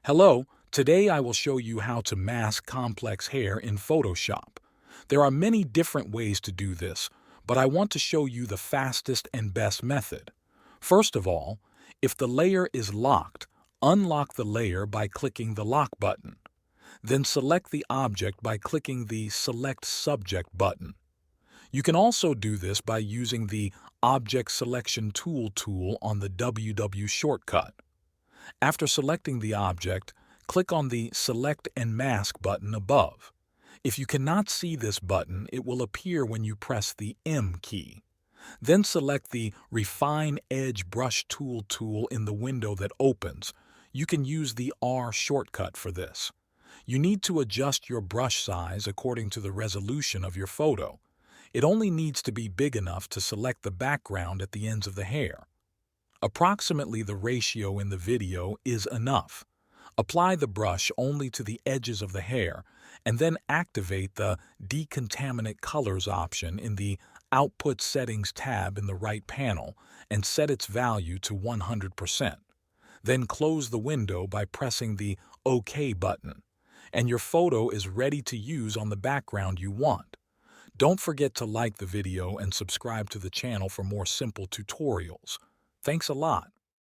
Hello, today I will show you how to mask complex hair in Photoshop. There are many different ways to do this, but I want to show you the fastest and best method. First of all, if the layer is locked, unlock the layer by clicking the lock button. Then select the object by clicking the Select Subject button. You can also do this by using the Object Selection tool on the WW shortcut. After selecting the object, click on the Select and Mask button above. If you cannot see this button, it will appear when you press the M key. Then select the Refine Edge Brush tool in the window that opens. You can use the R shortcut for this. You need to adjust your brush size according to the resolution of your photo. It only needs to be big enough to select the background at the ends of the hair. Approximately the ratio in the video is enough. Apply the brush only to the edges of the hair, and then activate the Decontaminate Colors option in the Output Settings tab in the right panel and set its value to 100%. Then close the window by pressing the OK button, and your photo is ready to use on the background you want. Don't forget to like the video and subscribe to the channel for more simple tutorials. Thanks a lot.